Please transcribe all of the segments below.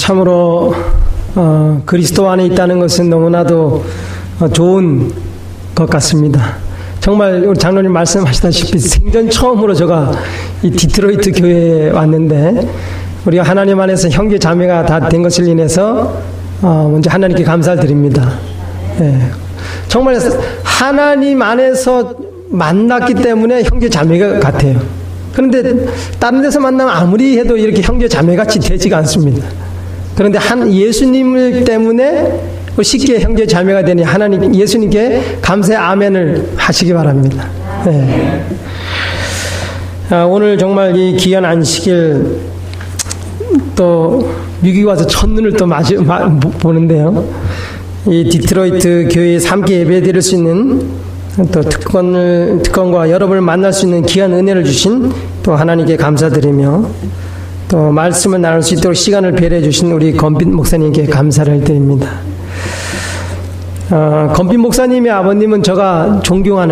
참으로 그리스도 안에 있다는 것은 너무나도 좋은 것 같습니다. 정말 우리 장로님 말씀하시다시피 생전 처음으로 제가 이 디트로이트 교회에 왔는데 우리가 하나님 안에서 형제 자매가 다 된 것을 인해서 먼저 하나님께 감사를 드립니다. 정말 하나님 안에서 만났기 때문에 형제 자매가 같아요. 그런데 다른 데서 만나면 아무리 해도 이렇게 형제 자매같이 되지가 않습니다. 그런데 예수님 때문에 쉽게 형제 자매가 되니 하나님 예수님께 감사의 아멘을 하시기 바랍니다. 오늘 정말 이 귀한 안식일 또 미국에 와서 첫눈을 또 보는데요. 이 디트로이트 교회에서 함께 예배드릴 수 있는 또 특권과 여러분을 만날 수 있는 귀한 은혜를 주신 또 하나님께 감사드리며 또 말씀을 나눌 수 있도록 시간을 배려해 주신 우리 건빛 목사님께 감사를 드립니다. 건빛 목사님의 아버님은 제가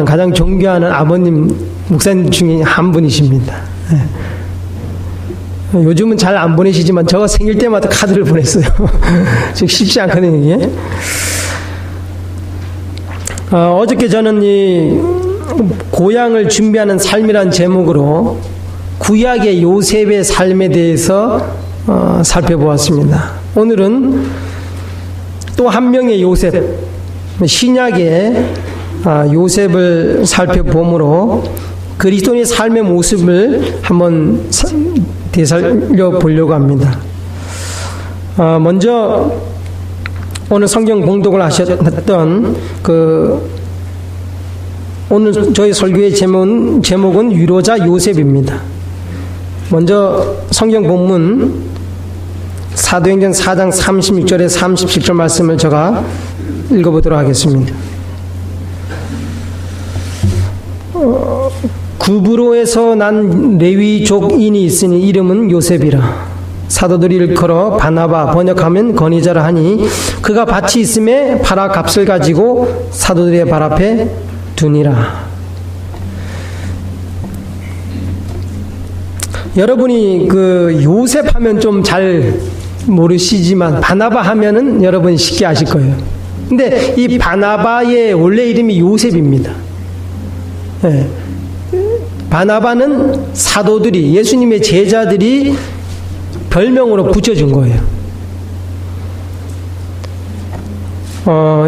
가장 존경하는 아버님 목사님 중에 한 분이십니다. 요즘은 잘 안 보내시지만 제가 생일 때마다 카드를 보냈어요. 지금 쉽지 않거든요, 이게. 어저께 저는 이 고향을 준비하는 삶이란 제목으로 구약의 요셉의 삶에 대해서 살펴보았습니다. 오늘은 또 한 명의 요셉, 신약의 요셉을 살펴보므로 그리스도인의 삶의 모습을 한번 되살려 보려고 합니다. 먼저 오늘 성경 봉독을 하셨던 오늘 저희 설교의 제목은 위로자 요셉입니다. 먼저 성경 본문 사도행전 4장 36절에 37절 말씀을 제가 읽어보도록 하겠습니다. 구브로에서 난 레위족인이 있으니 이름은 요셉이라. 사도들이 일컬어 바나바, 번역하면 건의자라 하니 그가 밭이 있음에 팔아 값을 가지고 사도들의 발 앞에 두니라. 여러분이 요셉 하면 좀 잘 모르시지만 바나바 하면은 여러분 쉽게 아실 거예요. 근데 이 바나바의 원래 이름이 요셉입니다. 네. 바나바는 사도들이, 예수님의 제자들이 별명으로 붙여준 거예요.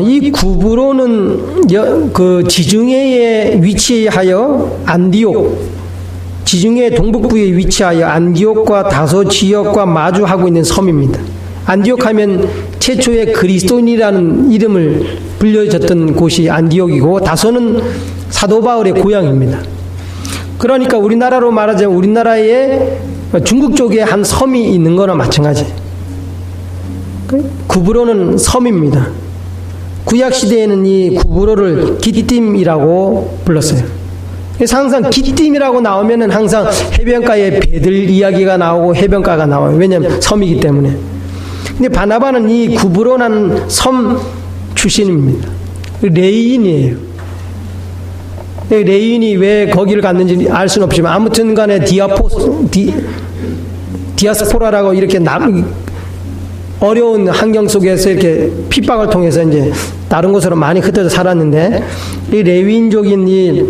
이 구브로는 지중해에 위치하여 지중해 동북부에 위치하여 안디옥과 다소 지역과 마주하고 있는 섬입니다. 안디옥 하면 최초의 그리스도인이라는 이름을 불려졌던 곳이 안디옥이고, 다소는 사도 바울의 고향입니다. 그러니까 우리나라로 말하자면 우리나라에 중국 쪽에 한 섬이 있는 거나 마찬가지예요. 구브로는 섬입니다. 구약시대에는 이 구브로를 기띔이라고 불렀어요. 그래서 항상 기띔이라고 나오면은 항상 해변가에 배들 이야기가 나오고 해변가가 나와요. 왜냐하면 섬이기 때문에. 근데 바나바는 이 구브로라는 섬 출신입니다. 레인이에요. 레인이 왜 거기를 갔는지 알 수는 없지만 아무튼 간에 디아스포라라고 이렇게 어려운 환경 속에서 이렇게 핍박을 통해서 이제 다른 곳으로 많이 흩어져 살았는데, 이 레위인족인 이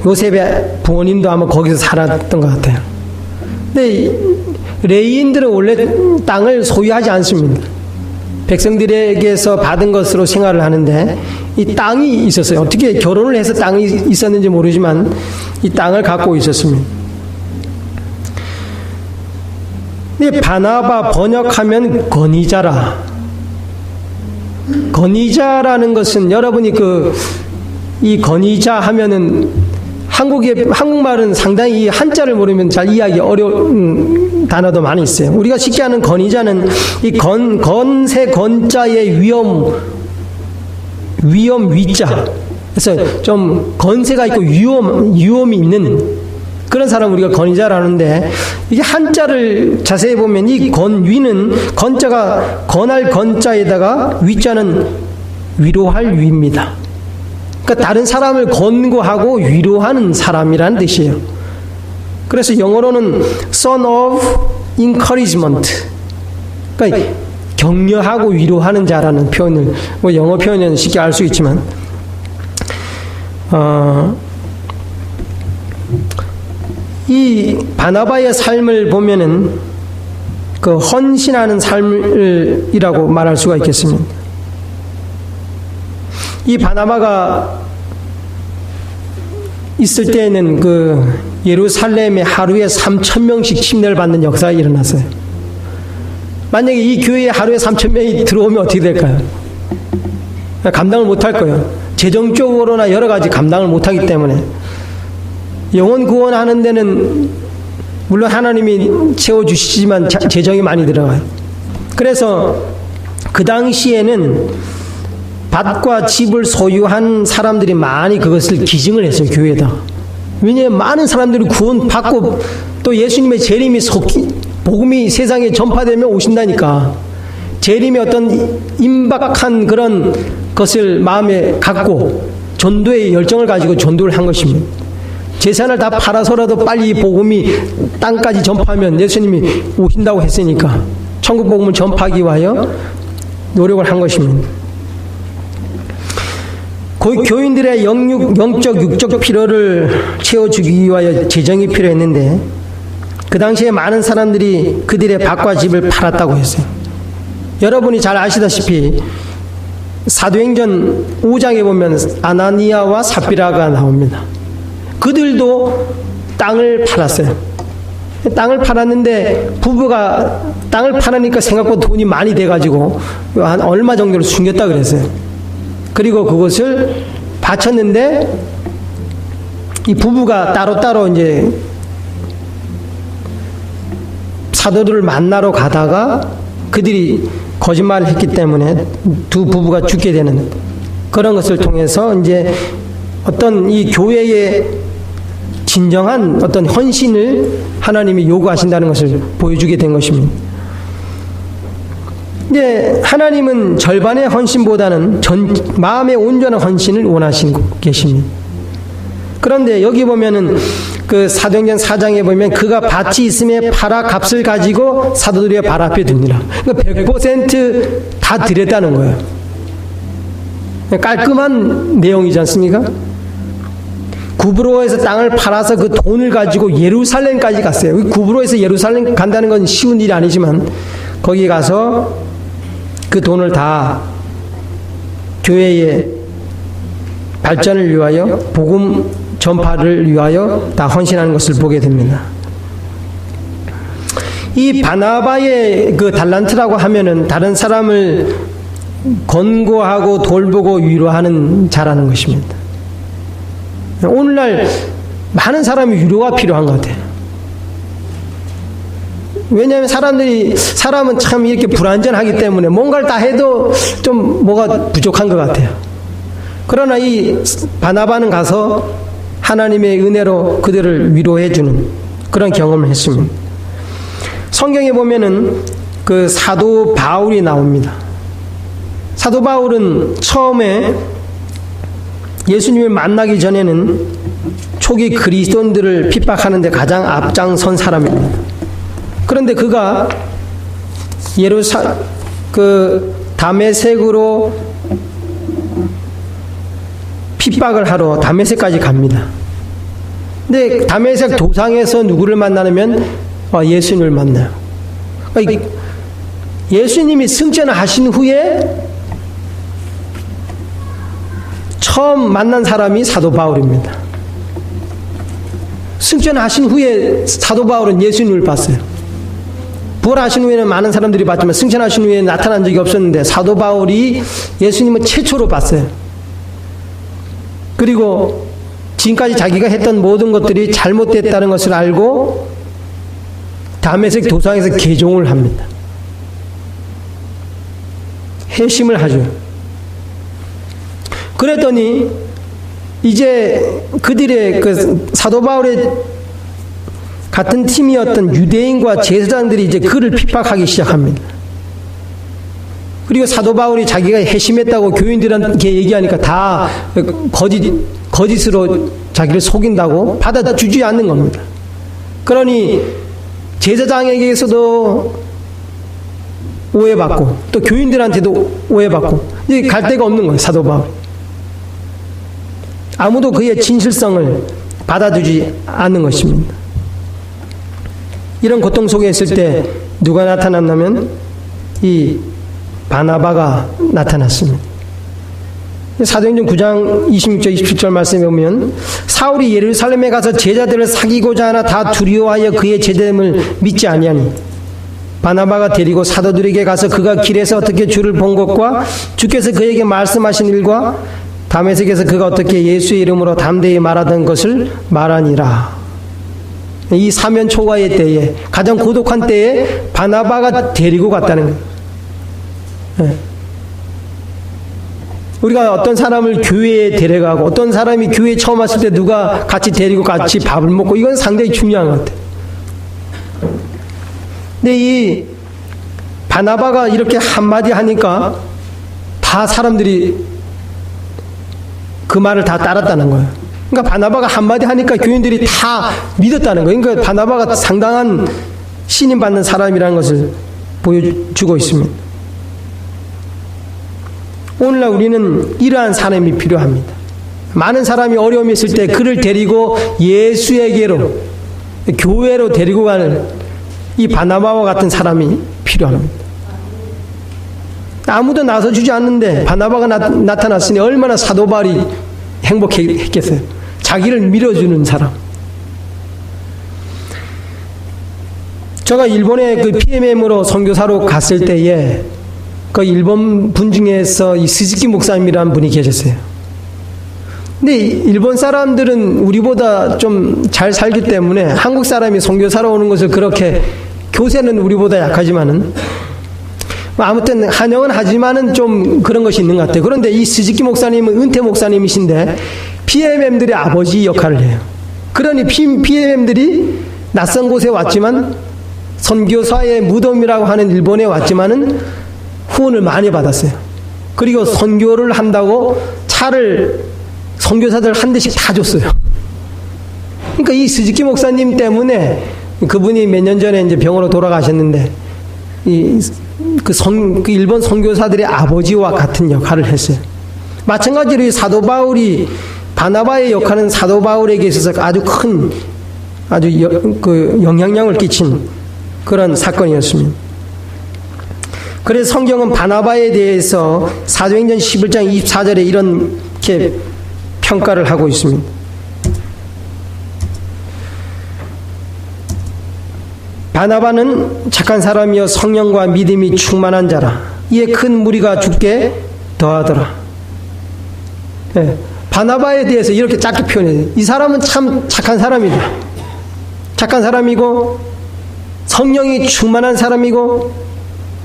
요셉의 부모님도 아마 거기서 살았던 것 같아요. 근데 레위인들은 원래 땅을 소유하지 않습니다. 백성들에게서 받은 것으로 생활을 하는데, 이 땅이 있었어요. 어떻게 결혼을 해서 땅이 있었는지 모르지만 이 땅을 갖고 있었습니다. 근데 바나바 번역하면 건의자라. 건의자라는 것은 여러분이 이 건의자 하면은 한국말은 상당히 이 한자를 모르면 잘 이해하기 어려운 단어도 많이 있어요. 우리가 쉽게 아는 건의자는 이 건세 건자의 위험 위자. 그래서 좀 건세가 있고 위험이 있는 그런 사람 우리가 건의자라는데, 이게 한자를 자세히 보면 이 건위는 건자가 건할 건자에다가 위자는 위로할 위입니다. 그러니까 다른 사람을 권고하고 위로하는 사람이라는 뜻이에요. 그래서 영어로는 son of encouragement. 그러니까 격려하고 위로하는 자라는 표현을, 영어 표현은 쉽게 알 수 있지만, 이 바나바의 삶을 보면은 헌신하는 삶이라고 말할 수가 있겠습니다. 이 바나바가 있을 때에는 예루살렘에 하루에 3,000명씩 침례를 받는 역사가 일어났어요. 만약에 이 교회에 하루에 3,000명이 들어오면 어떻게 될까요? 감당을 못할 거예요. 재정적으로나 여러 가지 감당을 못하기 때문에. 영혼 구원하는 데는 물론 하나님이 채워주시지만 재정이 많이 들어가요. 그래서 그 당시에는 밭과 집을 소유한 사람들이 많이 그것을 기증을 했어요, 교회에다. 왜냐하면 많은 사람들이 구원받고 또 예수님의 재림이 복음이 세상에 전파되면 오신다니까. 재림의 어떤 임박한 그런 것을 마음에 갖고 전도의 열정을 가지고 전도를 한 것입니다. 재산을 다 팔아서라도 빨리 복음이 땅까지 전파하면 예수님이 오신다고 했으니까 천국 복음을 전파하기 위하여 노력을 한 것입니다. 교인들의 영적 육적 필요를 채워주기 위하여 재정이 필요했는데, 그 당시에 많은 사람들이 그들의 밭과 집을 팔았다고 했어요. 여러분이 잘 아시다시피 사도행전 5장에 보면 아나니아와 삽비라가 나옵니다. 그들도 땅을 팔았어요. 땅을 팔았는데 부부가 땅을 팔으니까 생각보다 돈이 많이 돼가지고 한 얼마 정도를 숨겼다 그랬어요. 그리고 그것을 바쳤는데 이 부부가 따로따로 이제 사도들을 만나러 가다가 그들이 거짓말을 했기 때문에 두 부부가 죽게 되는 그런 것을 통해서 이제 어떤 이 교회의 진정한 어떤 헌신을 하나님이 요구하신다는 것을 보여주게 된 것입니다. 이제 하나님은 절반의 헌신보다는 마음의 온전한 헌신을 원하시고 계십니다. 그런데 여기 보면은 그 사도행전 4장에 보면 그가 밭이 있음에 팔아 값을 가지고 사도들의 발 앞에 둡니다. 그러니까 100% 다 드렸다는 거예요. 깔끔한 내용이지 않습니까? 구브로에서 땅을 팔아서 그 돈을 가지고 예루살렘까지 갔어요. 구브로에서 예루살렘 간다는 건 쉬운 일이 아니지만 거기 가서 그 돈을 다 교회의 발전을 위하여 복음 전파를 위하여 다 헌신하는 것을 보게 됩니다. 이 바나바의 그 달란트라고 하면은 다른 사람을 권고하고 돌보고 위로하는 자라는 것입니다. 오늘날 많은 사람이 위로가 필요한 것 같아요. 왜냐하면 사람은 참 이렇게 불완전하기 때문에 뭔가를 다 해도 좀 뭐가 부족한 것 같아요. 그러나 이 바나바는 가서 하나님의 은혜로 그들을 위로해주는 그런 경험을 했습니다. 성경에 보면은 그 사도 바울이 나옵니다. 사도 바울은 처음에 예수님을 만나기 전에는 초기 그리스도인들을 핍박하는데 가장 앞장선 사람입니다. 그런데 그가 다메섹으로 핍박을 하러 다메섹까지 갑니다. 근데 다메섹 도상에서 누구를 만나냐면 예수님을 만나요. 예수님이 승천하신 후에 처음 만난 사람이 사도 바울입니다. 승천하신 후에 사도 바울은 예수님을 봤어요. 부활하신 후에는 많은 사람들이 봤지만 승천하신 후에 나타난 적이 없었는데 사도 바울이 예수님을 최초로 봤어요. 그리고 지금까지 자기가 했던 모든 것들이 잘못됐다는 것을 알고 다메섹 도상에서 개종을 합니다. 회심을 하죠. 그랬더니 이제 그들의 그 사도 바울의 같은 팀이었던 유대인과 제사장들이 이제 그를 핍박하기 시작합니다. 그리고 사도 바울이 자기가 회심했다고 교인들한테 얘기하니까 다 거짓으로 자기를 속인다고 받아주지 않는 겁니다. 그러니 제사장에게서도 오해받고 또 교인들한테도 오해받고 이제 갈 데가 없는 거예요. 사도 바울. 아무도 그의 진실성을 받아주지 않는 것입니다. 이런 고통 속에 있을 때 누가 나타났냐면 이 바나바가 나타났습니다. 사도행전 9장 26절 27절 말씀에 보면 사울이 예루살렘에 가서 제자들을 사귀고자 하나 다 두려워하여 그의 제됨을 믿지 아니하니 바나바가 데리고 사도들에게 가서 그가 길에서 어떻게 주를 본 것과 주께서 그에게 말씀하신 일과 다메섹에서 그가 어떻게 예수의 이름으로 담대히 말하던 것을 말하니라. 이 사면 초과의 때에 가장 고독한 때에 바나바가 데리고 갔다는 거예요. 네. 우리가 어떤 사람을 교회에 데려가고 어떤 사람이 교회에 처음 왔을 때 누가 같이 데리고 같이 밥을 먹고 이건 상당히 중요한 것 같아요. 근데 이 바나바가 이렇게 한마디 하니까 다 사람들이 그 말을 다 따랐다는 거예요. 그러니까 바나바가 한마디 하니까 교인들이 다 믿었다는 거예요. 그러니까 바나바가 상당한 신임 받는 사람이라는 것을 보여주고 있습니다. 오늘날 우리는 이러한 사람이 필요합니다. 많은 사람이 어려움이 있을 때 그를 데리고 예수에게로 교회로 데리고 가는 이 바나바와 같은 사람이 필요합니다. 아무도 나서주지 않는데 바나바가 나타났으니 얼마나 사도 바울이 행복했겠어요. 자기를 밀어주는 사람. 제가 일본에 그 PMM으로 선교사로 갔을 때에 그 일본 분 중에서 이 스즈키 목사님이라는 분이 계셨어요. 근데 일본 사람들은 우리보다 좀 잘 살기 때문에 한국 사람이 선교사로 오는 것을 그렇게, 교세는 우리보다 약하지만은 아무튼 환영은 하지만은 좀 그런 것이 있는 것 같아요. 그런데 이 스즈키 목사님은 은퇴 목사님이신데 PMM들의 아버지 역할을 해요. 그러니 PMM들이 낯선 곳에 왔지만 선교사의 무덤이라고 하는 일본에 왔지만은 후원을 많이 받았어요. 그리고 선교를 한다고 차를 선교사들 한 대씩 다 줬어요. 그러니까 이 스즈키 목사님 때문에, 그분이 몇 년 전에 이제 병으로 돌아가셨는데 그 일본 선교사들의 아버지와 같은 역할을 했어요. 마찬가지로 이 사도 바울이, 바나바의 역할은 사도 바울에게 있어서 아주 큰, 그 영향력을 끼친 그런 사건이었습니다. 그래서 성경은 바나바에 대해서 사도행전 11장 24절에 이렇게 평가를 하고 있습니다. 바나바는 착한 사람이여 성령과 믿음이 충만한 자라. 이에 큰 무리가 죽게 더하더라. 네. 바나바에 대해서 이렇게 짧게 표현해요. 이 사람은 참 착한 사람이다. 착한 사람이고 성령이 충만한 사람이고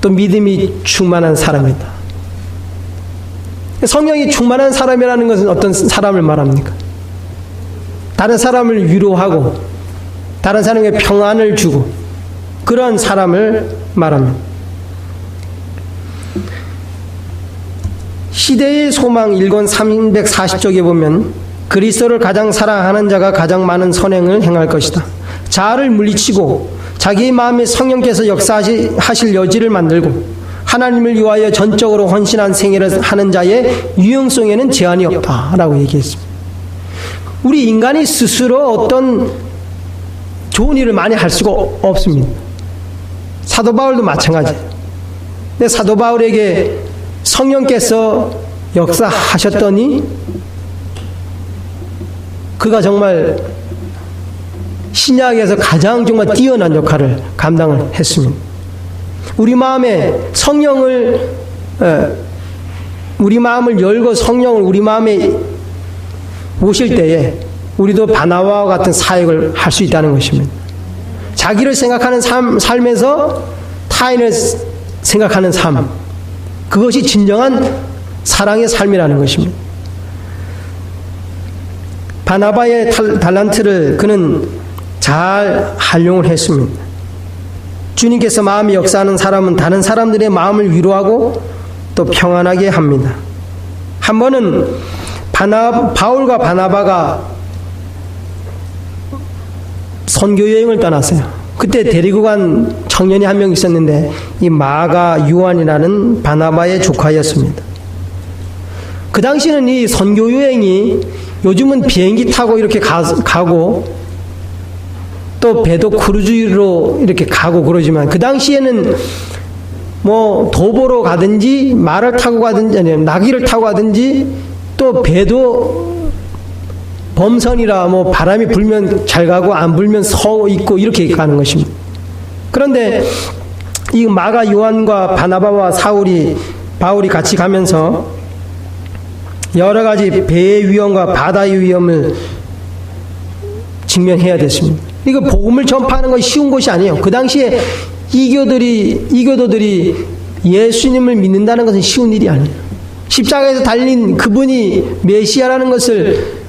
또 믿음이 충만한 사람이다. 성령이 충만한 사람이라는 것은 어떤 사람을 말합니까? 다른 사람을 위로하고 다른 사람에게 평안을 주고 그러한 사람을 말합니다. 시대의 소망 1권 340쪽에 보면 그리스도를 가장 사랑하는 자가 가장 많은 선행을 행할 것이다. 자아를 물리치고 자기의 마음에 성령께서 역사하실 여지를 만들고 하나님을 위하여 전적으로 헌신한 생애를 하는 자의 유용성에는 제한이 없다라고 얘기했습니다. 우리 인간이 스스로 어떤 좋은 일을 많이 할 수가 없습니다. 사도 바울도 마찬가지예요. 근데 사도 바울에게 성령께서 역사하셨더니 그가 정말 신약에서 가장 정말 뛰어난 역할을 감당을 했습니다. 우리 마음에 성령을, 우리 마음을 열고 성령을 우리 마음에 오실 때에 우리도 바나바와 같은 사역을 할 수 있다는 것입니다. 자기를 생각하는 삶에서 타인을 생각하는 삶, 그것이 진정한 사랑의 삶이라는 것입니다. 바나바의 달란트를 그는 잘 활용을 했습니다. 주님께서 마음이 역사하는 사람은 다른 사람들의 마음을 위로하고 또 평안하게 합니다. 한 번은 바울과 바나바가 선교 여행을 떠났어요. 그때 데리고 간 청년이 한 명 있었는데 이 마가 요한이라는 바나바의 조카였습니다. 그 당시에는 이 선교 여행이 요즘은 비행기 타고 이렇게 가고 또 배도 크루즈로 이렇게 가고 그러지만 그 당시에는 뭐 도보로 가든지 말을 타고 가든지 아니면 나귀를 타고 가든지 또 배도 범선이라 뭐 바람이 불면 잘 가고 안 불면 서 있고 이렇게 가는 것입니다. 그런데 이 마가 요한과 바나바와 바울이 같이 가면서 여러 가지 배의 위험과 바다의 위험을 직면해야 됐습니다. 이거 복음을 전파하는 것이 쉬운 것이 아니에요. 그 당시에 이교도들이 예수님을 믿는다는 것은 쉬운 일이 아니에요. 십자가에서 달린 그분이 메시아라는 것을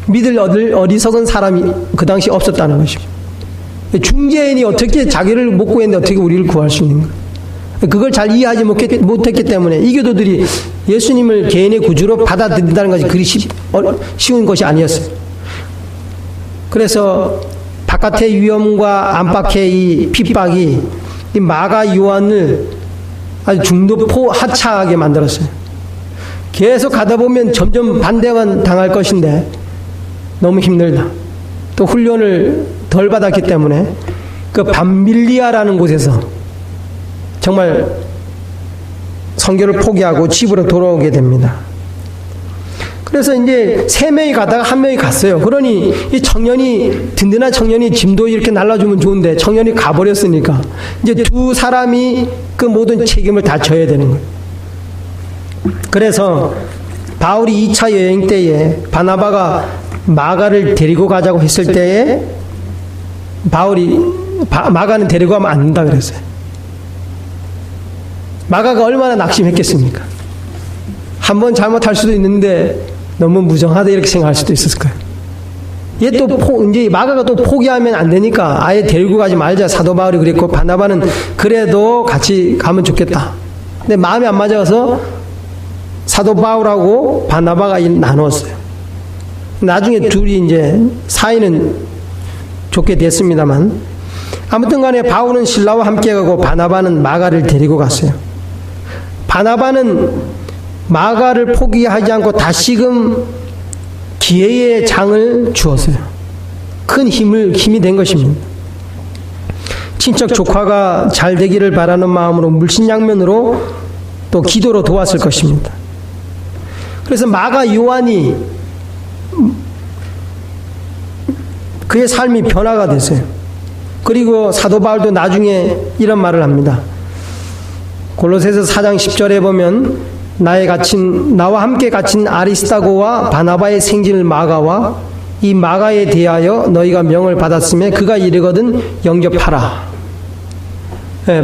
믿을 어리석은 사람이 그 당시 없었다는 것입니다. 중재인이 어떻게 자기를 못 구했는데 어떻게 우리를 구할 수 있는가? 그걸 잘 이해하지 못했기 때문에 이교도들이 예수님을 개인의 구주로 받아들인다는 것이 그리 쉬운 것이 아니었어요. 그래서 바깥의 위험과 안팎의 이 핍박이 이 마가 요한을 아주 중도 하차하게 만들었어요. 계속 가다 보면 점점 반대만 당할 것인데 너무 힘들다. 또 훈련을 덜 받았기 때문에 그 밤밀리아라는 곳에서 정말 선교를 포기하고 집으로 돌아오게 됩니다. 그래서 이제 3명이 가다가 1명이 갔어요. 그러니 이 청년이, 든든한 청년이 짐도 이렇게 날라주면 좋은데 청년이 가버렸으니까 이제 2 사람이 그 모든 책임을 다 져야 되는 거예요. 그래서 바울이 2차 여행 때에 바나바가 마가를 데리고 가자고 했을 때에 바울이 마가는 데리고 가면 안 된다 그랬어요. 마가가 얼마나 낙심했겠습니까? 한번 잘못할 수도 있는데 너무 무정하다 이렇게 생각할 수도 있었을 거예요. 얘 또 이제 마가가 또 포기하면 안 되니까 아예 데리고 가지 말자 사도 바울이 그랬고, 바나바는 그래도 같이 가면 좋겠다. 근데 마음이 안 맞아서 사도 바울하고 바나바가 나눴어요. 나중에 둘이 이제 사이는 좋게 됐습니다만, 아무튼 간에 바울은 실라와 함께 가고 바나바는 마가를 데리고 갔어요. 바나바는 마가를 포기하지 않고 다시금 기회의 장을 주었어요. 큰 힘이 된 것입니다. 친척 조카가 잘 되기를 바라는 마음으로 물신양면으로 또 기도로 도왔을 것입니다. 그래서 마가 요한이 그의 삶이 변화가 됐어요. 그리고 사도 바울도 나중에 이런 말을 합니다. 골로새서 4장 10절에 보면 나와 함께 갇힌 아리스다고와 바나바의 생질 마가와 이 마가에 대하여 너희가 명을 받았음에 그가 이르거든 영접하라.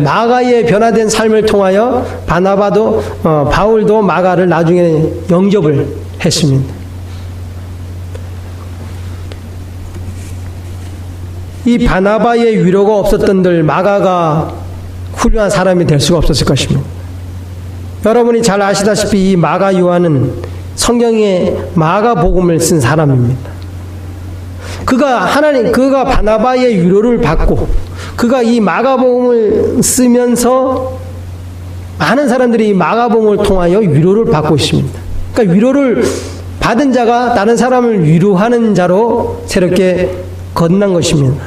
마가의 변화된 삶을 통하여 바울도 마가를 나중에 영접을 했습니다. 이 바나바의 위로가 없었던들 마가가 훌륭한 사람이 될 수가 없었을 것입니다. 여러분이 잘 아시다시피 이 마가 요한은 성경에 마가복음을 쓴 사람입니다. 그가 바나바의 위로를 받고 그가 이 마가복음을 쓰면서 많은 사람들이 이 마가복음을 통하여 위로를 받고 있습니다. 그러니까 위로를 받은 자가 다른 사람을 위로하는 자로 새롭게 거듭난 것입니다.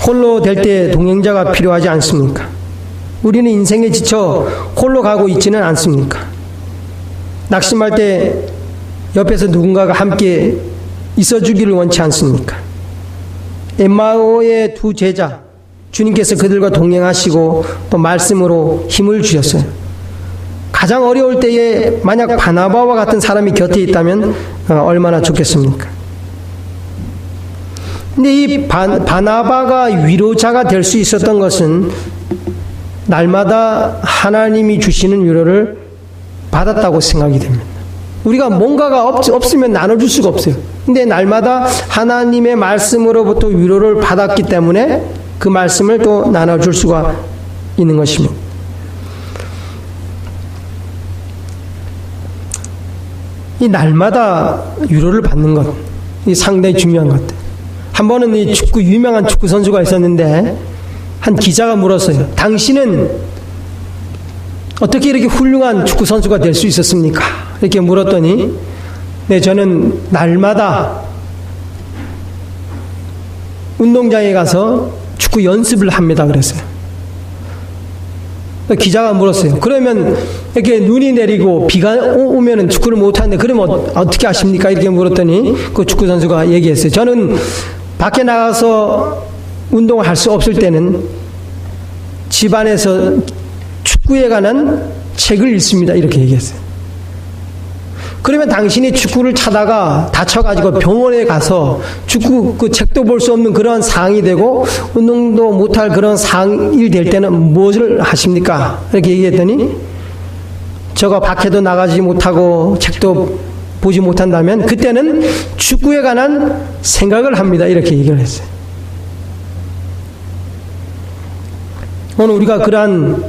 홀로 될 때 동행자가 필요하지 않습니까? 우리는 인생에 지쳐 홀로 가고 있지는 않습니까? 낙심할 때 옆에서 누군가가 함께 있어주기를 원치 않습니까? 엠마오의 2 제자, 주님께서 그들과 동행하시고 또 말씀으로 힘을 주셨어요. 가장 어려울 때에 만약 바나바와 같은 사람이 곁에 있다면 얼마나 좋겠습니까? 근데 이 바나바가 위로자가 될 수 있었던 것은 날마다 하나님이 주시는 위로를 받았다고 생각이 됩니다. 우리가 뭔가가 없으면 나눠줄 수가 없어요. 근데 날마다 하나님의 말씀으로부터 위로를 받았기 때문에 그 말씀을 또 나눠줄 수가 있는 것입니다. 이 날마다 위로를 받는 것, 이 상당히 중요한 것. 한 번은 이 유명한 축구 선수가 있었는데 한 기자가 물었어요. 당신은 어떻게 이렇게 훌륭한 축구 선수가 될 수 있었습니까? 이렇게 물었더니 네, 저는 날마다 운동장에 가서 축구 연습을 합니다. 그랬어요. 기자가 물었어요. 그러면 이렇게 눈이 내리고 비가 오면 축구를 못하는데 그러면 어떻게 하십니까? 이렇게 물었더니 그 축구 선수가 얘기했어요. 저는 밖에 나가서 운동을 할 수 없을 때는 집안에서 축구에 관한 책을 읽습니다. 이렇게 얘기했어요. 그러면 당신이 축구를 차다가 다쳐가지고 병원에 가서 축구 그 책도 볼 수 없는 그런 상황이 되고 운동도 못할 그런 상황이 될 때는 무엇을 하십니까? 이렇게 얘기했더니 저가 밖에도 나가지 못하고 책도 보지 못한다면 그때는 축구에 관한 생각을 합니다. 이렇게 얘기를 했어요. 오늘 우리가 그러한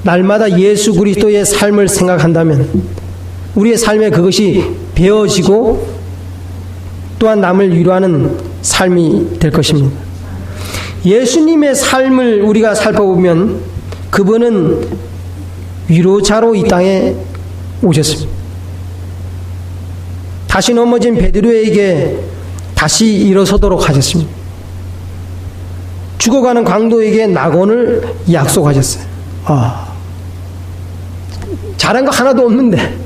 날마다 예수 그리스도의 삶을 생각한다면 우리의 삶에 그것이 배어지고 또한 남을 위로하는 삶이 될 것입니다. 예수님의 삶을 우리가 살펴보면 그분은 위로자로 이 땅에 오셨습니다. 다시 넘어진 베드로에게 다시 일어서도록 하셨습니다. 죽어가는 강도에게 낙원을 약속하셨어요. 잘한 거 하나도 없는데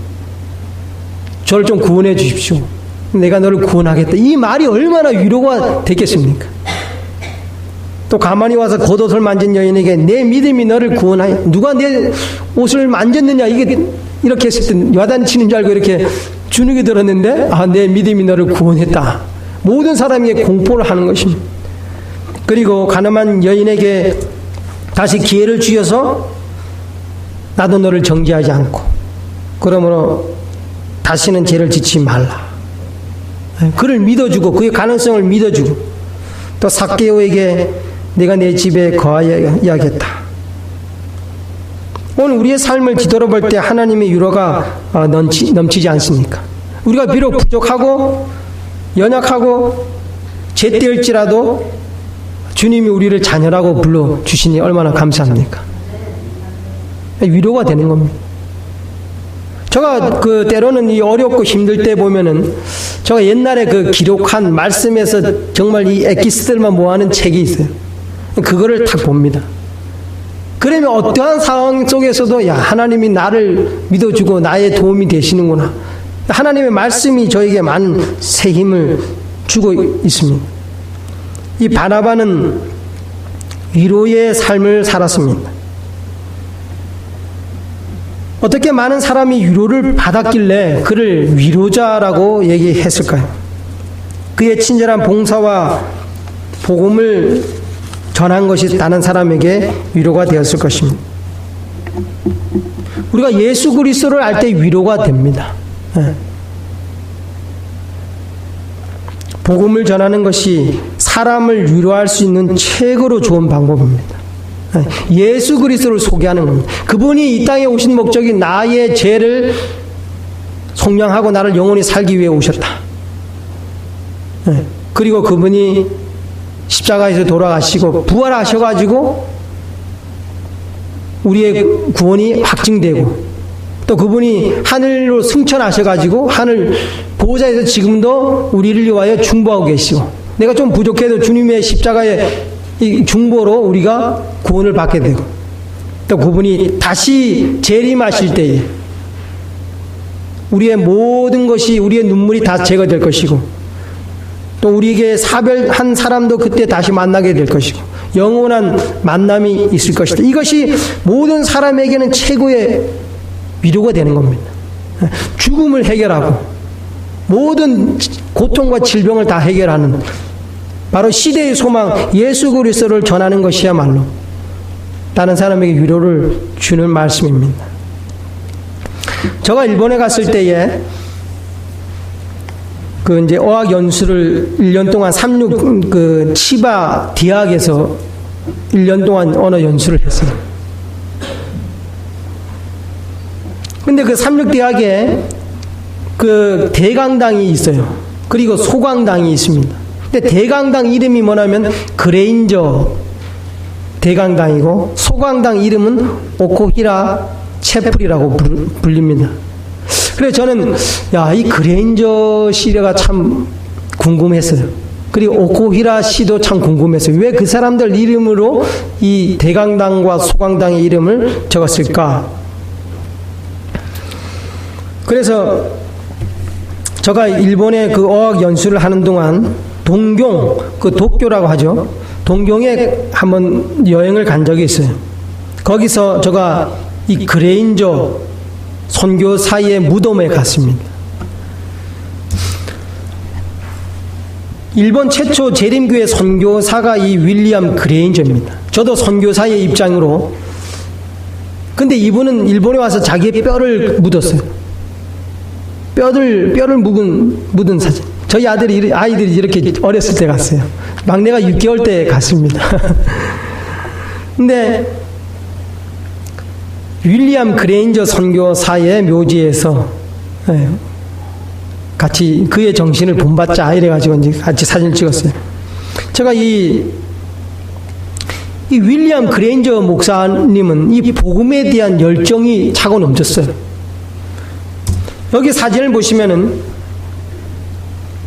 저를 좀 구원해 주십시오. 내가 너를 구원하겠다. 이 말이 얼마나 위로가 됐겠습니까? 또 가만히 와서 겉옷을 만진 여인에게 내 믿음이 너를 구원하여, 누가 내 옷을 만졌느냐, 이게 이렇게 했을 때 야단치는 줄 알고 이렇게 주눅이 들었는데, 내 믿음이 너를 구원했다. 모든 사람이 공포를 하는 것입니다. 그리고 가늠한 여인에게 다시 기회를 주셔서 나도 너를 정죄하지 않고 그러므로 다시는 죄를 짓지 말라. 그를 믿어주고 그의 가능성을 믿어주고, 또 삭개오에게 내가 내 집에 거하여야겠다. 오늘 우리의 삶을 뒤돌아볼 때 하나님의 위로가 넘치지 않습니까? 우리가 비록 부족하고 연약하고 죄되을지라도 주님이 우리를 자녀라고 불러주시니 얼마나 감사합니까? 위로가 되는 겁니다. 제가 때로는 이 어렵고 힘들 때 보면은, 제가 옛날에 기록한 말씀에서 정말 이 엑기스들만 모아놓은 책이 있어요. 그거를 딱 봅니다. 그러면 어떠한 상황 속에서도 하나님이 나를 믿어주고 나의 도움이 되시는구나. 하나님의 말씀이 저에게 많은 새 힘을 주고 있습니다. 이 바나바는 위로의 삶을 살았습니다. 어떻게 많은 사람이 위로를 받았길래 그를 위로자라고 얘기했을까요? 그의 친절한 봉사와 복음을 전한 것이 다른 사람에게 위로가 되었을 것입니다. 우리가 예수 그리스도를 알 때 위로가 됩니다. 복음을 전하는 것이 사람을 위로할 수 있는 최고로 좋은 방법입니다. 예수 그리스도를 소개하는 겁니다. 그분이 이 땅에 오신 목적이 나의 죄를 속량하고 나를 영원히 살기 위해 오셨다. 그리고 그분이 십자가에서 돌아가시고 부활하셔가지고 우리의 구원이 확증되고, 또 그분이 하늘로 승천하셔가지고 하늘 보호자에서 지금도 우리를 위하여 중보하고 계시고, 내가 좀 부족해도 주님의 십자가의 이 중보로 우리가 구원을 받게 되고, 또 그분이 다시 재림하실 때에 우리의 모든 것이, 우리의 눈물이 다 제거될 것이고, 또 우리에게 사별한 사람도 그때 다시 만나게 될 것이고, 영원한 만남이 있을 것이다. 이것이 모든 사람에게는 최고의 위로가 되는 겁니다. 죽음을 해결하고 모든 고통과 질병을 다 해결하는, 바로 시대의 소망 예수 그리스도를 전하는 것이야말로 다른 사람에게 위로를 주는 말씀입니다. 제가 일본에 갔을 때에 이제 어학 연수를 1년 동안 치바 대학에서 1년 동안 언어 연수를 했어요. 근데 삼육대학에 대강당이 있어요. 그리고 소강당이 있습니다. 근데 대강당 이름이 뭐냐면 그레인저 대강당이고, 소강당 이름은 오코히라 채플이라고 불립니다. 그래서 저는 이 그레인저 시대가 참 궁금했어요. 그리고 오코히라 시도 참 궁금했어요. 왜 그 사람들 이름으로 이 대강당과 소강당의 이름을 적었을까? 그래서 제가 일본에 어학 연수를 하는 동안 동경, 도쿄라고 하죠. 동경에 한번 여행을 간 적이 있어요. 거기서 제가 이 그레인저 선교사의 무덤에 갔습니다. 일본 최초 재림교회 선교사가 이 윌리엄 그레인저입니다. 저도 선교사의 입장으로, 근데 이분은 일본에 와서 자기의 뼈를 묻었어요. 뼈를 묻은 사진. 저희 아이들이 이렇게 어렸을 때 갔어요. 막내가 6개월 때 갔습니다. 근데 윌리엄 그레인저 선교사의 묘지에서 같이 그의 정신을 본받자 이래가지고 이제 같이 사진을 찍었어요. 제가 이 윌리엄 그레인저 목사님은 이 복음에 대한 열정이 차고 넘쳤어요. 여기 사진을 보시면은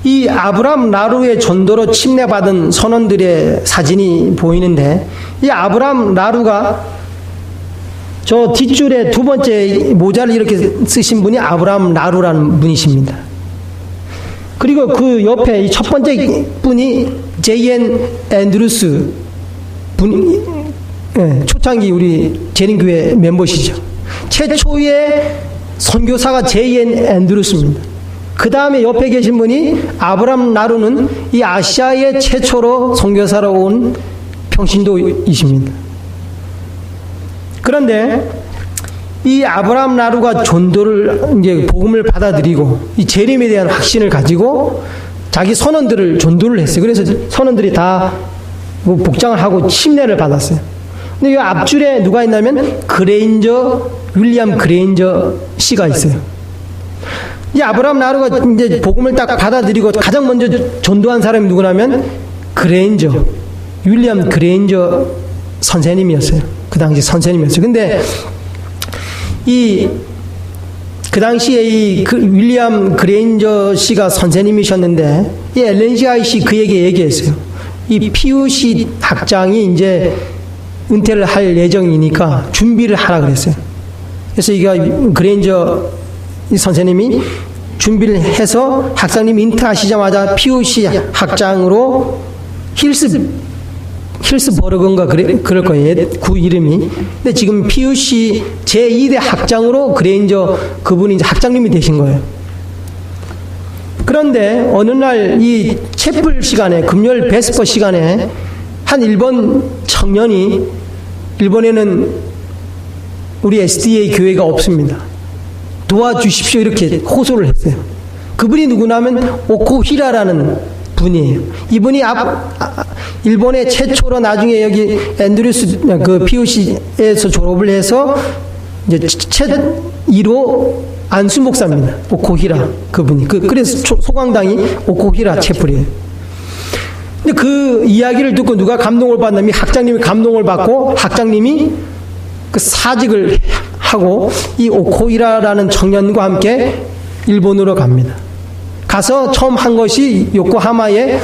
이 아브람 라루의 전도로 침례받은 선원들의 사진이 보이는데, 이 아브람 라루가 저 뒷줄에 두 번째 모자를 이렇게 쓰신 분이 아브라함 라루라는 분이십니다. 그리고 그 옆에 이 첫 번째 분이 J.N. 앤드루스 분이, 초창기 우리 재림교회 멤버시죠. 최초의 선교사가 J.N. 앤드루스입니다. 그 다음에 옆에 계신 분이 아브라함 라루는 이 아시아의 최초로 선교사로 온 평신도이십니다. 그런데 이 아브라함 라루가 전도를 이제 복음을 받아들이고 이 재림에 대한 확신을 가지고 자기 선원들을 전도를 했어요. 그래서 선원들이 다 복장을 하고 침례를 받았어요. 근데 이 앞줄에 누가 있냐면 윌리엄 그레인저 씨가 있어요. 이 아브라함 라루가 이제 복음을 딱 받아들이고 가장 먼저 전도한 사람이 누구냐면 윌리엄 그레인저 선생님이었어요. 그 당시 선생님이었어요. 근데 그 당시에 윌리엄 그레인저 씨가 선생님이셨는데, 이 엘렌 지 화이트이 그에게 얘기했어요. 이 PUC 학장이 이제 은퇴를 할 예정이니까 준비를 하라 그랬어요. 그래서 그레인저 이 선생님이 준비를 해서 학장님이 인퇴하시자마자 PUC 학장으로 힐스버그인가 그럴 거예요. 그 이름이. 근데 지금 PUC 제2대 학장으로 그레인저 그분이 이제 학장님이 되신 거예요. 그런데 어느 날 이 채플 시간에, 금요일 베스퍼 시간에 한 일본 청년이, 일본에는 우리 SDA 교회가 없습니다. 도와주십시오. 이렇게 호소를 했어요. 그분이 누구냐면 오코히라라는 분이에요. 이분이 일본의 최초로 나중에 여기 앤드루스 그 PUC에서 졸업을 해서 이제 최 1호 안수 목사입니다. 오코히라 그분이. 그래서 소강당이 오코히라 채플이에요. 근데 그 이야기를 듣고 누가 감동을 받냐면 학장님이 감동을 받고 학장님이 그 사직을 하고 이 오코히라라는 청년과 함께 일본으로 갑니다. 가서 처음 한 것이 요코하마에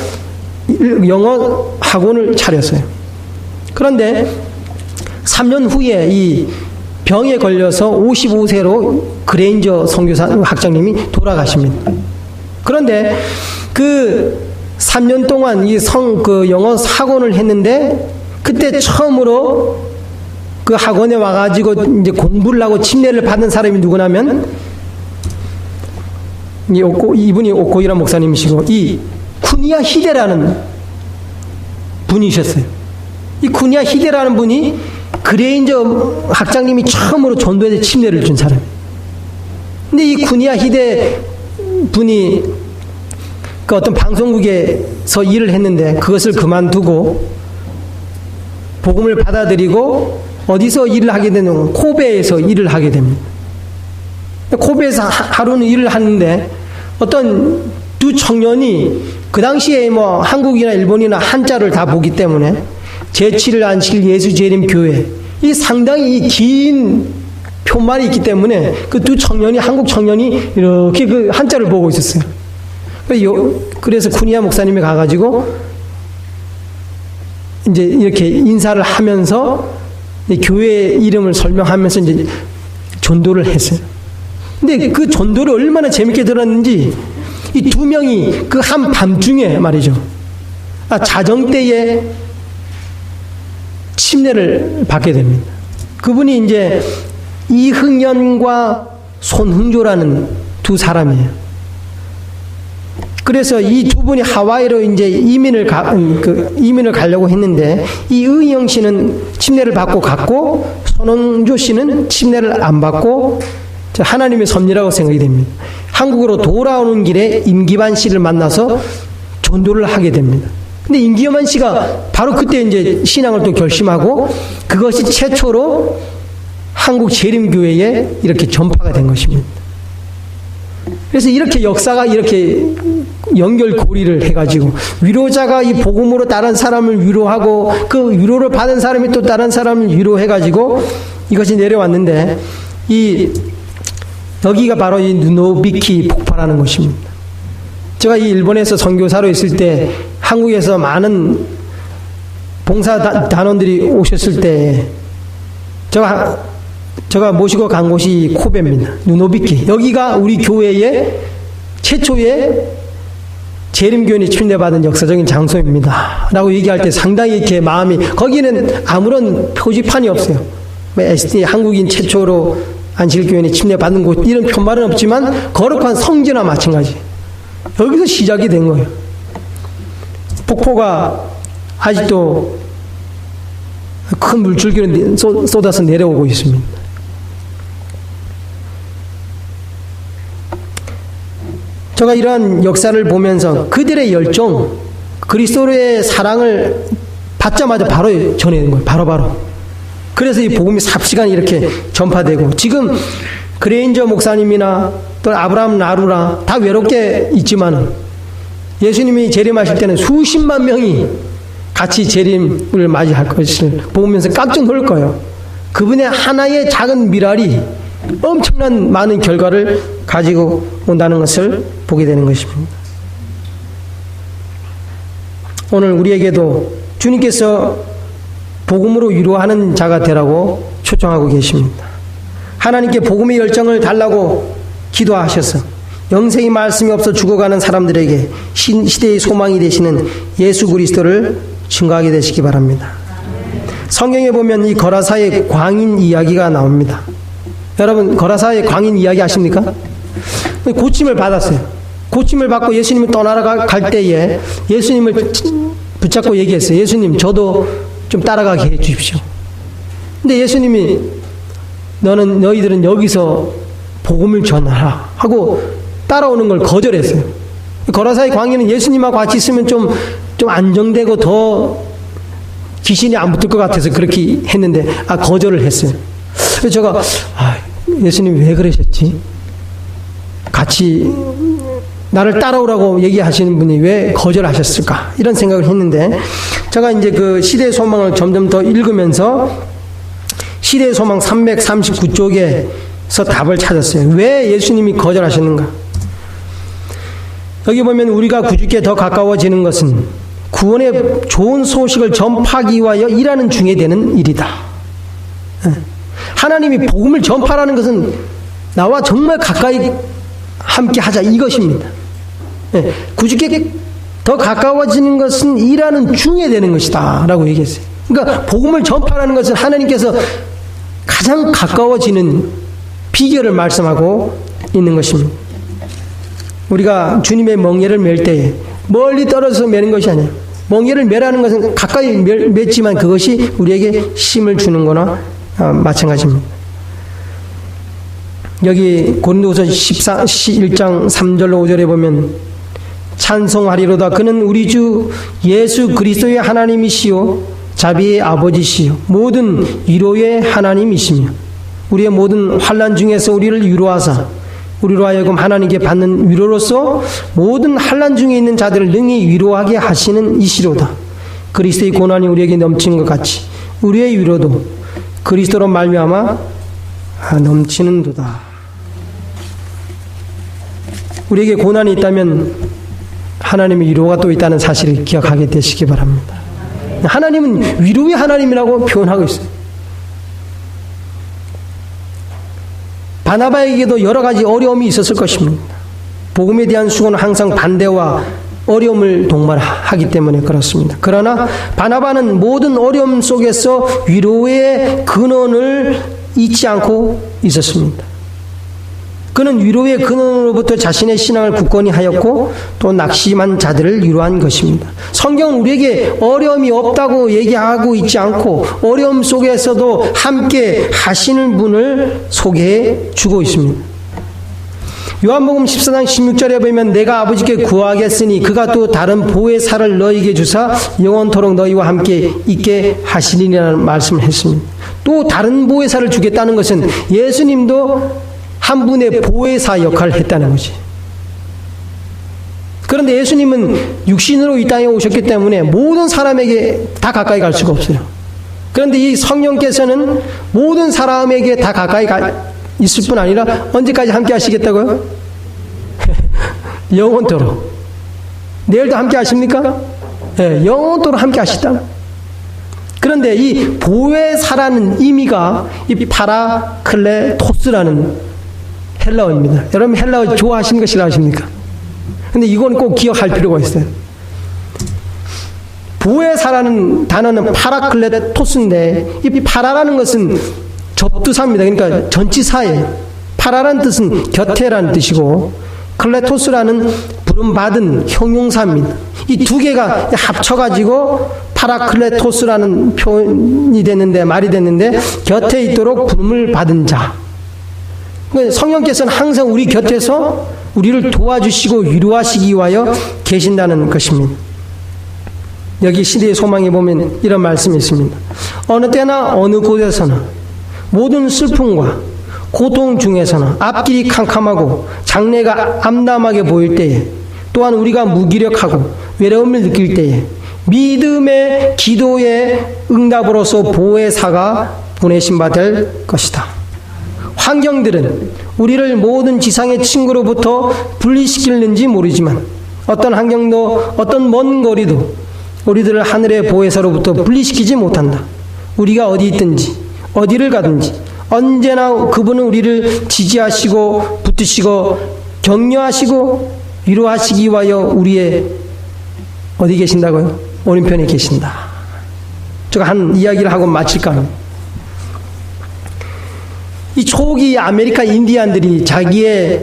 영어 학원을 차렸어요. 그런데 3년 후에 이 병에 걸려서 55세로 그레인저 선교사 학장님이 돌아가십니다. 그런데 그 3년 동안 그 영어 학원을 했는데, 그때 처음으로 그 학원에 와가지고 이제 공부를 하고 침례를 받은 사람이 누구냐면 이분이 오코이라 목사님이시고, 이 쿠니야 히데라는 분이셨어요. 이 쿠니야 히데라는 분이 그레인저 학장님이 처음으로 전도에 침례를 준 사람이에요. 근데 이 쿠니야 히데 분이 그 어떤 방송국에서 일을 했는데 그것을 그만두고 복음을 받아들이고 어디서 일을 하게 되냐면 코베에서 일을 하게 됩니다. 코베에서 하루는 일을 하는데 어떤 두 청년이 그 당시에 뭐 한국이나 일본이나 한자를 다 보기 때문에 제7일 안식일 예수재림 교회, 이 상당히 긴 표말이 있기 때문에 그 두 청년이, 한국 청년이 이렇게 그 한자를 보고 있었어요. 그래서 쿠니야 목사님이 가가지고 이제 이렇게 인사를 하면서 교회 이름을 설명하면서 이제 전도를 했어요. 근데 그 전도를 얼마나 재밌게 들었는지, 이 두 명이 그 한 밤중에 말이죠. 자정 때에 침례를 받게 됩니다. 그분이 이제 이흥연과 손흥조라는 두 사람이에요. 그래서 이 두 분이 하와이로 이제 이민을 가려고 했는데, 이 의영 씨는 침례를 받고 갔고, 손흥조 씨는 침례를 안 받고, 하나님의 섭리라고 생각이 됩니다. 한국으로 돌아오는 길에 임기반 씨를 만나서 전도를 하게 됩니다. 근데 임기반 씨가 바로 그때 이제 신앙을 또 결심하고, 그것이 최초로 한국 재림교회에 이렇게 전파가 된 것입니다. 그래서 이렇게 역사가 이렇게 연결고리를 해가지고, 위로자가 이 복음으로 다른 사람을 위로하고, 그 위로를 받은 사람이 또 다른 사람을 위로해가지고 이것이 내려왔는데, 여기가 바로 이 누노비키 폭발하는 것입니다. 제가 이 일본에서 선교사로 있을 때, 한국에서 많은 봉사 단원들이 오셨을 때, 제가 제가 모시고 간 곳이 코베입니다. 누노비키. 여기가 우리 교회의 최초의 재림교인이 침례받은 역사적인 장소입니다. 라고 얘기할 때 상당히 이렇게 마음이, 거기는 아무런 표지판이 없어요. SD 한국인 최초로 안식일교인이 침례받은 곳, 이런 표말은 없지만 거룩한 성지나 마찬가지. 여기서 시작이 된 거예요. 폭포가 아직도 큰 물줄기로 쏟아서 내려오고 있습니다. 제가 이러한 역사를 보면서 그들의 열정, 그리스도의 사랑을 받자마자 바로 전해는 거예요. 바로. 그래서 이 복음이 삽시간에 이렇게 전파되고, 지금 그레인저 목사님이나 또 아브라함 나루라 다 외롭게 있지만 예수님이 재림하실 때는 수십만 명이 같이 재림을 맞이할 것을 보면서 깜짝 놀랄 거예요. 그분의 하나의 작은 미랄이 엄청난 많은 결과를 가지고 온다는 것을 보게 되는 것입니다. 오늘 우리에게도 주님께서 복음으로 위로하는 자가 되라고 초청하고 계십니다. 하나님께 복음의 열정을 달라고 기도하셔서 영생의 말씀이 없어 죽어가는 사람들에게 시대의 소망이 되시는 예수 그리스도를 증거하게 되시기 바랍니다. 성경에 보면 이 거라사의 광인 이야기가 나옵니다. 여러분, 거라사의 광인 이야기 아십니까? 고침을 받았어요. 고침을 받고 예수님이 떠나갈 때에 예수님을 붙잡고 얘기했어요. 예수님, 저도 좀 따라가게 해 주십시오. 근데 예수님이 너희들은 여기서 복음을 전하라 하고 따라오는 걸 거절했어요. 거라사의 광인은 예수님하고 같이 있으면 좀 안정되고 더 귀신이 안 붙을 것 같아서 그렇게 했는데 거절을 했어요. 그래서 제가 예수님 왜 그러셨지? 같이 나를 따라오라고 얘기하시는 분이 왜 거절하셨을까? 이런 생각을 했는데, 제가 이제 그 시대의 소망을 점점 더 읽으면서 시대의 소망 339쪽에서 답을 찾았어요. 왜 예수님이 거절하셨는가? 여기 보면 우리가 구주께 더 가까워지는 것은 구원의 좋은 소식을 전파하기 위하여 일하는 중에 되는 일이다. 하나님이 복음을 전파하라는 것은 나와 정말 가까이 함께 하자, 이것입니다. 구주께 더 가까워지는 것은 일하는 중에 되는 것이다 라고 얘기했어요. 그러니까 복음을 전파하라는 것은 하나님께서 가장 가까워지는 비결을 말씀하고 있는 것입니다. 우리가 주님의 멍에를 맬 때에 멀리 떨어져서 매는 것이 아니에요. 멍에를 매라는 것은 가까이 맺지만 그것이 우리에게 힘을 주는 거나 마찬가지입니다. 여기 고린도후서 11장 3절로 5절에 보면 찬송하리로다. 그는 우리 주 예수 그리스도의 하나님이시요 자비의 아버지시요 모든 위로의 하나님이시며 우리의 모든 환난 중에서 우리를 위로하사 우리로 하여금 하나님께 받는 위로로서 모든 환난 중에 있는 자들을 능히 위로하게 하시는 이시로다. 그리스도의 고난이 우리에게 넘치는 것 같이 우리의 위로도 그리스도로 말미암아 넘치는도다. 우리에게 고난이 있다면 하나님의 위로가 또 있다는 사실을 기억하게 되시기 바랍니다. 하나님은 위로의 하나님이라고 표현하고 있어요. 바나바에게도 여러 가지 어려움이 있었을 것입니다. 복음에 대한 수고는 항상 반대와 어려움을 동반하기 때문에 그렇습니다. 그러나 바나바는 모든 어려움 속에서 위로의 근원을 잊지 않고 있었습니다. 그는 위로의 근원으로부터 자신의 신앙을 굳건히 하였고 또 낙심한 자들을 위로한 것입니다. 성경은 우리에게 어려움이 없다고 얘기하고 있지 않고 어려움 속에서도 함께 하시는 분을 소개해 주고 있습니다. 요한복음 14장 16절에 보면 내가 아버지께 구하겠으니 그가 또 다른 보혜사를 너희에게 주사 영원토록 너희와 함께 있게 하시리라는 말씀을 했습니다. 또 다른 보혜사를 주겠다는 것은 예수님도 한 분의 보혜사 역할을 했다는 거지. 그런데 예수님은 육신으로 이 땅에 오셨기 때문에 모든 사람에게 다 가까이 갈 수가 없어요. 그런데 이 성령께서는 모든 사람에게 다 가까이 있을 뿐 아니라 언제까지 함께 하시겠다고요? 영원토록. 내일도 함께 하십니까? 네, 영원토록 함께 하시다. 그런데 이 보혜사라는 의미가 이 파라클레토스라는 헬라어입니다. 여러분 헬라어 좋아하시는 거 싫어하십니까? 근데 이건 꼭 기억할 필요가 있어요. 보혜사라는 단어는 파라클레토스인데 이 파라라는 것은 접두사입니다. 그러니까 전치사예요. 파라라는 뜻은 곁에라는 뜻이고 클레토스라는 부름받은 형용사입니다. 이 두 개가 합쳐가지고 파라클레토스라는 표현이 됐는데, 말이 됐는데, 곁에 있도록 부름을 받은 자. 성령께서는 항상 우리 곁에서 우리를 도와주시고 위로하시기 위하여 계신다는 것입니다. 여기 시대의 소망에 보면 이런 말씀이 있습니다. 어느 때나 어느 곳에서나 모든 슬픔과 고통 중에서나 앞길이 캄캄하고 장래가 암담하게 보일 때에, 또한 우리가 무기력하고 외로움을 느낄 때에 믿음의 기도의 응답으로서 보혜사가 보내신 바 될 것이다. 환경들은 우리를 모든 지상의 친구로부터 분리시키는지 모르지만 어떤 환경도 어떤 먼 거리도 우리들을 하늘의 보혜사로부터 분리시키지 못한다. 우리가 어디 있든지 어디를 가든지 언제나 그분은 우리를 지지하시고 붙드시고 격려하시고 위로하시기 위하여 우리의 어디 계신다고요? 오른편에 계신다. 제가 한 이야기를 하고 마칠까 합니다. 이 초기 아메리카 인디안들이 자기의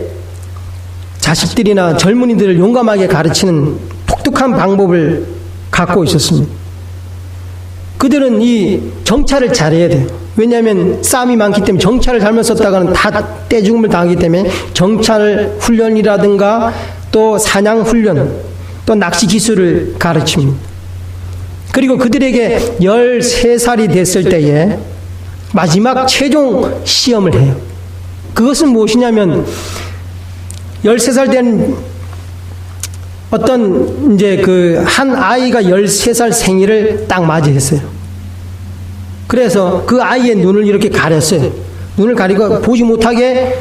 자식들이나 젊은이들을 용감하게 가르치는 독특한 방법을 갖고 있었습니다. 그들은 이 정찰을 잘해야 돼요. 왜냐하면 싸움이 많기 때문에 정찰을 잘못 썼다가는 다 떼죽음을 당하기 때문에 정찰 훈련이라든가 또 사냥 훈련, 또 낚시 기술을 가르칩니다. 그리고 그들에게 13살이 됐을 때에 마지막 최종 시험을 해요. 그것은 무엇이냐면 13살 된 어떤 이제 그 한 아이가 13살 생일을 딱 맞이했어요. 그래서 그 아이의 눈을 이렇게 가렸어요. 눈을 가리고 보지 못하게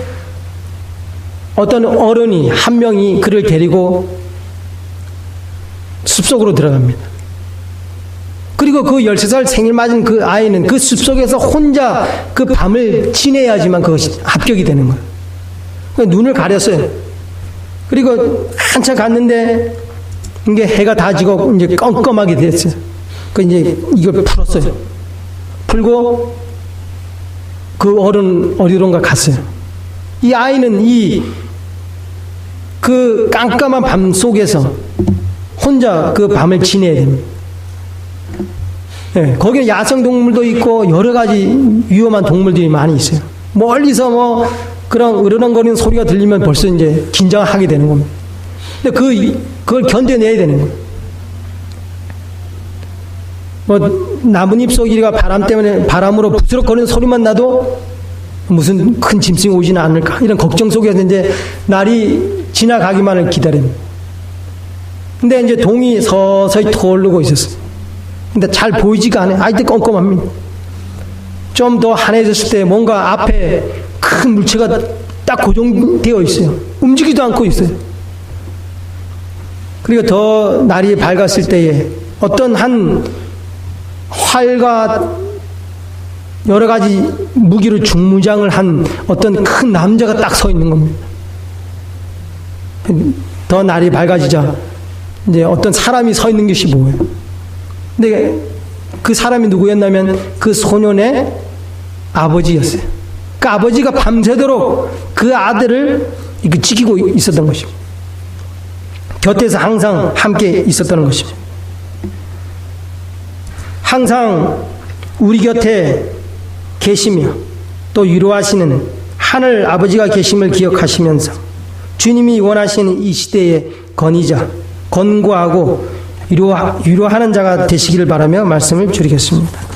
어떤 어른이 한 명이 그를 데리고 숲속으로 들어갑니다. 그리고 그 13살 생일 맞은 그 아이는 그 숲속에서 혼자 그 밤을 지내야지만 그것이 합격이 되는 거예요. 눈을 가렸어요. 그리고 한참 갔는데 이게 해가 다 지고 이제 껌껌하게 됐어요. 그 이제 이걸 풀었어요. 풀고 그 어른 어디론가 갔어요. 이 아이는 그 깜깜한 밤 속에서 혼자 그 밤을 지내야 됩니다. 네, 거기에 야생동물도 있고 여러 가지 위험한 동물들이 많이 있어요. 멀리서 뭐 그런 으르렁거리는 소리가 들리면 벌써 이제 긴장하게 되는 겁니다. 근데 그걸 견뎌내야 되는 거예요. 뭐 나뭇잎 속이가 바람 때문에 바람으로 부스럭거리는 소리만 나도 무슨 큰 짐승이 오지는 않을까 이런 걱정 속에서 이제 날이 지나가기만을 기다립니다. 근데 이제 동이 서서히 터오르고 있었어요. 근데 잘 보이지가 않아요. 아직도 껌껌합니다. 좀 더 환해졌을 때 뭔가 앞에 큰 물체가 딱 고정되어 있어요. 움직이지도 않고 있어요. 그리고 더 날이 밝았을 때에 어떤 한 활과 여러 가지 무기로 중무장을 한 어떤 큰 남자가 딱 서 있는 겁니다. 더 날이 밝아지자 이제 어떤 사람이 서 있는 것이 보여요. 근데 그 사람이 누구였냐면 그 소년의 아버지였어요. 그 아버지가 밤새도록 그 아들을 지키고 있었던 것입니다. 곁에서 항상 함께 있었다는 것입니다. 항상 우리 곁에 계시며 또 위로하시는 하늘 아버지가 계심을 기억하시면서 주님이 원하시는 이 시대의 건의자, 권고하고 위로하는 자가 되시기를 바라며 말씀을 줄이겠습니다.